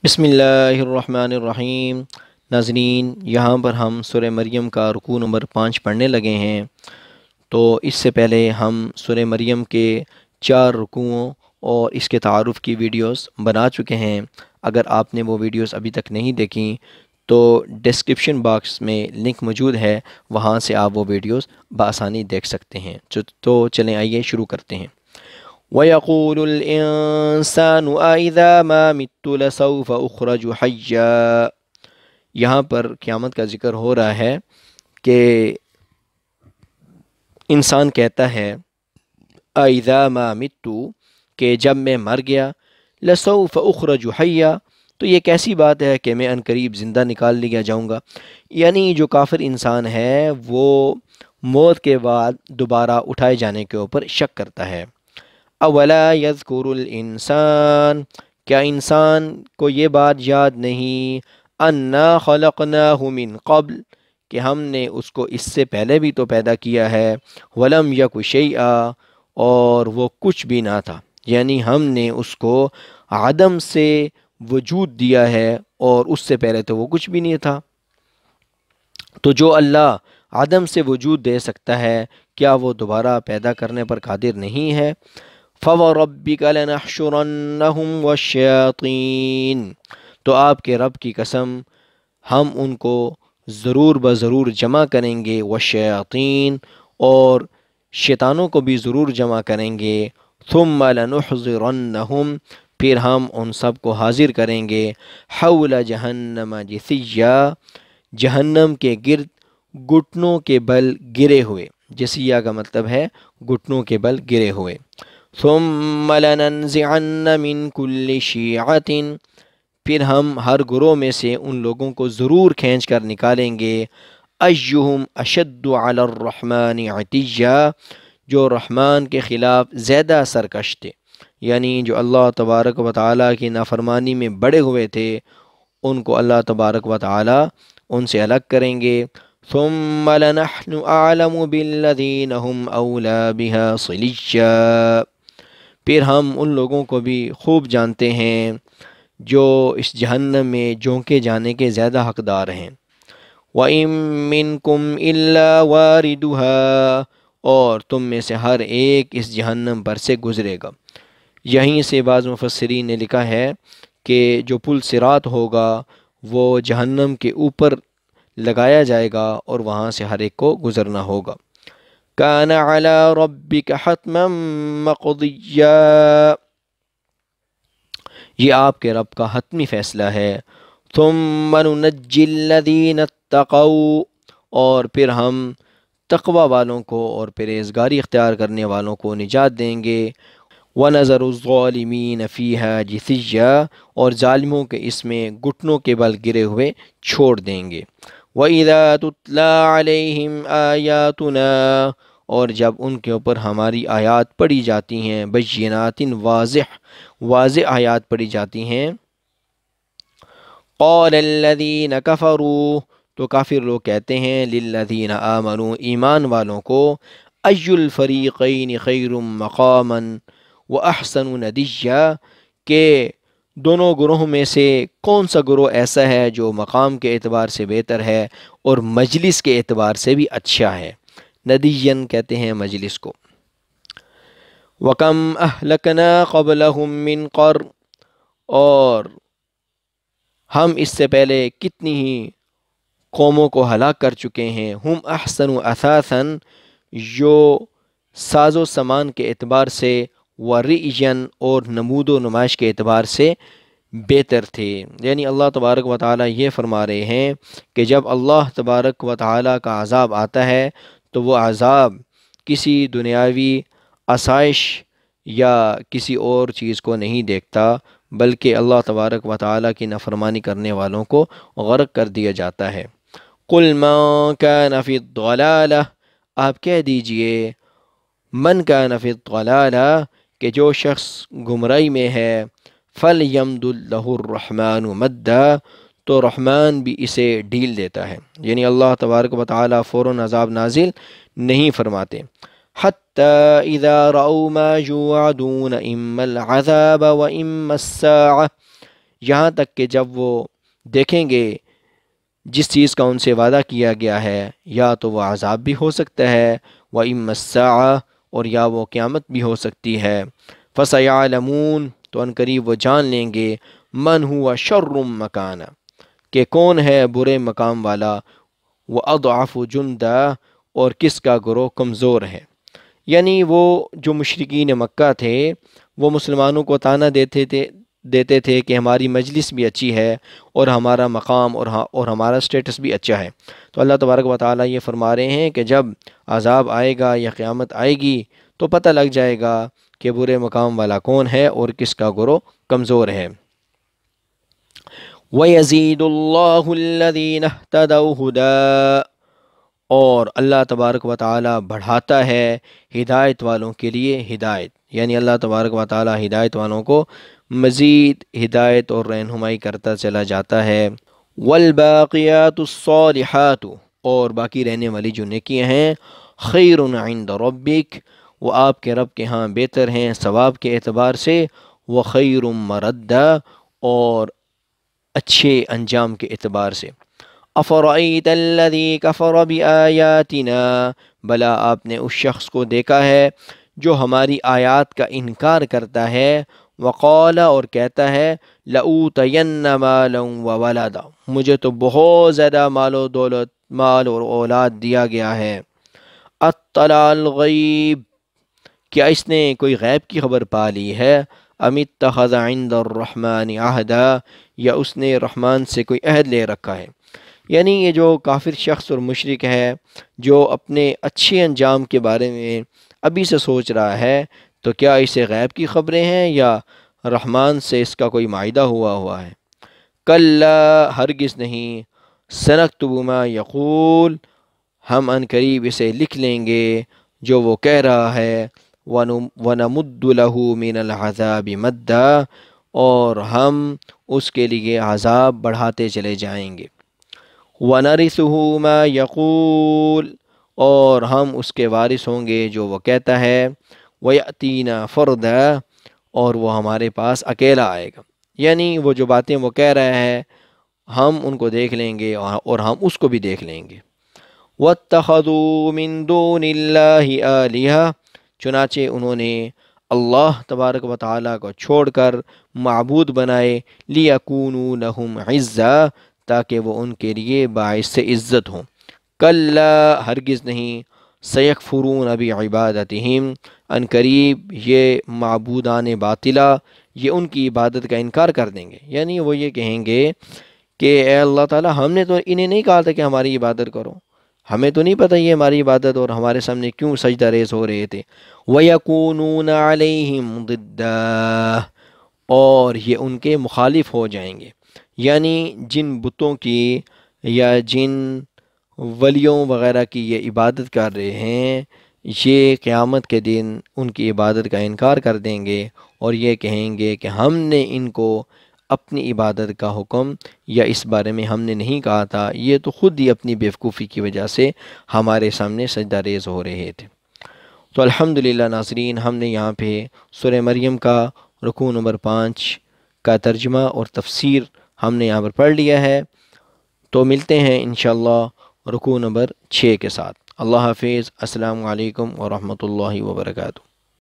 بسم اللہ الرحمن الرحیم۔ ناظرین، یہاں پر ہم سورہ مریم کا رکوع نمبر 5 پڑھنے لگے ہیں۔ تو اس سے پہلے ہم سورہ مریم کے 4 رکوعوں اور اس کے تعارف کی ویڈیوز بنا چکے ہیں۔ اگر آپ نے وہ ویڈیوز ابھی تک نہیں دیکھیں تو ڈسکرپشن باکس میں لنک موجود ہے، وہاں سے آپ وہ ویڈیوز بآسانی دیکھ سکتے ہیں۔ تو چلیں آئیے شروع کرتے ہیں۔ وَيَقُولُ الْإِنسَانُ أَإِذَا مَا مِتُّ لَسَوْفَ أُخْرَجُ حَيًّا۔ یہاں پر قیامت کا ذکر ہو رہا ہے کہ انسان کہتا ہے أَإِذَا مَا مِتُّ، کہ جب میں مر گیا، لَسَوْفَ أُخْرَجُ حَيًّا، تو یہ کیسی بات ہے کہ میں عنقریب زندہ نکال لیا جاؤں گا۔ یعنی جو کافر انسان ہے وہ موت کے بعد دوبارہ اٹھائے جانے کے اوپر شک کرتا ہے۔ اولا یذکر الانسان، کیا انسان کو یہ بات یاد نہیں، انا خلقناہ من قبل، کہ ہم نے اس کو اس سے پہلے بھی تو پیدا کیا ہے، ولم یک شیئا، اور وہ کچھ بھی نہ تھا، یعنی ہم نے اس کو عدم سے وجود دیا ہے اور اس سے پہلے تو وہ کچھ بھی نہیں تھا۔ تو جو اللہ عدم سے وجود دے سکتا ہے، کیا وہ دوبارہ پیدا کرنے پر قادر نہیں ہے؟ فَوَرَبِّكَ لَنَحْشُرَنَّهُمْ وَالشَّيَاطِينَ، تو آپ کے رب کی قسم ہم ان کو ضرور بضرور جمع کریں گے، والشیاطین، اور شیطانوں کو بھی ضرور جمع کریں گے، ثُمَّ لَنُحْضِرَنَّهُمْ، پھر ہم ان سب کو حاضر کریں گے، حول جہنم جثیا، جہنم کے گرد گھٹنوں کے بل گرے ہوئے۔ جسیہ کا مطلب ہے گھٹنوں کے بل گرے ہوئے۔ ثم لننزعن من كل شیعة، پھر ہم ہر گروہ میں سے ان لوگوں کو ضرور کھینچ کر نکالیں گے، ایہم اشد علی الرحمن عتیا، جو رحمان کے خلاف زیادہ سرکش تھے، یعنی جو اللہ تبارک و تعالیٰ کی نافرمانی میں بڑے ہوئے تھے، ان کو اللہ تبارک و تعالیٰ ان سے الگ کریں گے۔ ثم لنحن اعلم بالذین هم اولی بها صلیا، پھر ہم ان لوگوں کو بھی خوب جانتے ہیں جو اس جہنم میں جھونکے جانے کے زیادہ حقدار ہیں۔ وَإِن مِّنكُمْ إِلَّا وَارِدُهَا، اور تم میں سے ہر ایک اس جہنم پر سے گزرے گا۔ یہیں سے بعض مفسرین نے لکھا ہے کہ جو پل صراط ہوگا وہ جہنم کے اوپر لگایا جائے گا اور وہاں سے ہر ایک کو گزرنا ہوگا۔ کان علی ربک حتما مقضیا، یہ آپ کے رب کا حتمی فیصلہ ہے۔ ثم ننجی الذین اتقوا، اور پھر ہم تقوی والوں کو اور پرہیزگاری اختیار کرنے والوں کو نجات دیں گے۔ وَنَذَرُ الظَّالِمِينَ فِيهَا جِثِيًّا، اور ظالموں کے اس میں گھٹنوں کے بل گرے ہوئے چھوڑ دیں گے۔ وَإِذَا تُتْلَى عَلَيْهِمْ آيَاتُنَا، اور جب ان کے اوپر ہماری آیات پڑھی جاتی ہیں، بینات، واضح آیات پڑھی جاتی ہیں، قَالَ الَّذِينَ كَفَرُوا، تو کافر لوگ کہتے ہیں، لِلَّذِينَ آمَنُوا، ایمان والوں کو، أَيُّ الْفَرِيقَيْنِ خَيْرٌ مَقَامًا وَأَحْسَنُ نَدِيًّا، کہ دونوں گروہوں میں سے کون سا گروہ ایسا ہے جو مقام کے اعتبار سے بہتر ہے اور مجلس کے اعتبار سے بھی اچھا ہے۔ ندیًّا کہتے ہیں مجلس کو۔ وَكَمْ أَهْلَكْنَا قَبْلَهُمْ مِنْ قَرْنٍ، اور ہم اس سے پہلے کتنی ہی قوموں کو ہلاک کر چکے ہیں، ہم احسن اثاثاً، جو ساز و سامان کے اعتبار سے، ورئیاً، اور نمود و نمائش کے اعتبار سے بہتر تھے۔ یعنی اللہ تبارک و تعالیٰ یہ فرما رہے ہیں کہ جب اللہ تبارک و تعالیٰ کا عذاب آتا ہے تو وہ عذاب کسی دنیاوی آسائش یا کسی اور چیز کو نہیں دیکھتا، بلکہ اللہ تبارک و تعالیٰ کی نافرمانی کرنے والوں کو غرق کر دیا جاتا ہے۔ قُلْ مَن كَانَ فِي الضَّلَالَةِ، آپ کہہ دیجئے، من کان فی الضلالہ، کہ جو شخص گمراہی میں ہے، فَلْيَمْدُدْ لَهُ الرَّحْمَنُ مَدًّا، تو رحمان بھی اسے ڈھیل دیتا ہے، یعنی اللہ تبارک و تعالیٰ فوراً عذاب نازل نہیں فرماتے۔ حَتَّى إِذَا رَأَوْا مَا يُوعَدُونَ إِمَّا الْعَذَابَ وَإِمَّا السَّاعَةَ، یہاں تک کہ جب وہ دیکھیں گے جس چیز کا ان سے وعدہ کیا گیا ہے، یا تو وہ عذاب بھی ہو سکتا ہے، وَإِمَّا السَّاعَةُ، اور یا وہ قیامت بھی ہو سکتی ہے۔ فَسَيَعْلَمُونَ، تو ان قریب وہ جان لیں گے، مَنْ هُوَ شَرٌّ مَكَانًا، کہ کون ہے برے مقام والا، وَأَضْعَفُ جُنْدًا، اور کس کا گروہ کمزور ہے۔ یعنی وہ جو مشرکین مکہ تھے وہ مسلمانوں کو طعنہ دیتے تھے کہ ہماری مجلس بھی اچھی ہے اور ہمارا مقام اور ہمارا سٹیٹس بھی اچھا ہے۔ تو اللہ تبارک و تعالیٰ یہ فرما رہے ہیں کہ جب عذاب آئے گا یا قیامت آئے گی تو پتہ لگ جائے گا کہ برے مقام والا کون ہے اور کس کا گروہ کمزور ہے۔ وَيَزِيدُ اللَّهُ الَّذِينَ اهْتَدَوْا هُدًى، اور اللہ تبارک و تعالیٰ بڑھاتا ہے ہدایت والوں کے لیے ہدایت، یعنی اللہ تبارک و تعالیٰ ہدایت والوں کو مزید ہدایت اور رہنمائی کرتا چلا جاتا ہے۔ والباقیات الصالحات، اور باقی رہنے والی جو نیکیاں ہیں، خیر عند ربک، وہ آپ کے رب کے ہاں بہتر ہیں ثواب کے اعتبار سے، وخیر مردا، اور اچھے انجام کے اعتبار سے۔ افرأیت الذی کفر بآیاتنا، بلا آپ نے اس شخص کو دیکھا ہے جو ہماری آیات کا انکار کرتا ہے، وقال، اور کہتا ہے، لأوتین مالا وولدا، مجھے تو بہت زیادہ مال اور اولاد دیا گیا ہے۔ اطلع الغیب، کیا اس نے کوئی غیب کی خبر پا لی ہے؟ ام اتخذ عند الرحمن عہدا، یا اس نے رحمان سے کوئی عہد لے رکھا ہے۔ یعنی یہ جو کافر شخص اور مشرک ہے جو اپنے اچھے انجام کے بارے میں ابھی سے سوچ رہا ہے، تو کیا اسے غیب کی خبریں ہیں یا رحمان سے اس کا کوئی معاہدہ ہوا ہے؟ کلا، ہرگز نہیں، سنکتب ما یقول، ہم ان قریب اسے لکھ لیں گے جو وہ کہہ رہا ہے، وَنَمُدُّ لَهُ مِنَ الْعَذَابِ مَدًّا، اور ہم اس کے لیے عذاب بڑھاتے چلے جائیں گے۔ وَنَرِثُهُ مَا يَقُولُ، اور ہم اس کے وارث ہوں گے جو وہ کہتا ہے، وَيَأْتِينَا فَرْدًا، اور وہ ہمارے پاس اکیلا آئے گا۔ یعنی وہ جو باتیں وہ کہہ رہا ہے ہم ان کو دیکھ لیں گے اور ہم اس کو بھی دیکھ لیں گے۔ وَاتَّخَذُوا مِن دُونِ اللَّهِ آلِهَةً، چنانچہ انہوں نے اللہ تبارک و تعالیٰ کو چھوڑ کر معبود بنائے، لِيَكُونُوا لَهُمْ عِزًّا، تاکہ وہ ان کے لیے باعث عزت ہوں۔ کلا، ہرگز نہیں، سیکفرون بعبادتہم، ان قریب یہ معبودان باطلہ یہ ان کی عبادت کا انکار کر دیں گے۔ یعنی وہ یہ کہیں گے کہ اے اللہ تعالیٰ، ہم نے تو انہیں نہیں کہا تھا کہ ہماری عبادت کرو، ہمیں تو نہیں پتہ یہ ہماری عبادت اور ہمارے سامنے کیوں سجدہ ریز ہو رہے تھے۔ وَيَكُونُونَ عَلَيْهِمْ ضِدًّا، اور یہ ان کے مخالف ہو جائیں گے۔ یعنی جن بتوں کی یا جن ولیوں وغیرہ کی یہ عبادت کر رہے ہیں، یہ قیامت کے دن ان کی عبادت کا انکار کر دیں گے اور یہ کہیں گے کہ ہم نے ان کو اپنی عبادت کا حکم یا اس بارے میں ہم نے نہیں کہا تھا، یہ تو خود ہی اپنی بیوقوفی کی وجہ سے ہمارے سامنے سجدہ ریز ہو رہے تھے۔ تو الحمدللہ ناظرین، ہم نے یہاں پہ سورہ مریم کا رکوع نمبر 5 کا ترجمہ اور تفسیر ہم نے یہاں پر پڑھ لیا ہے۔ تو ملتے ہیں انشاءاللہ رکوع نمبر 6 کے ساتھ۔ اللہ حافظ، السلام علیکم ورحمۃ اللہ وبرکاتہ۔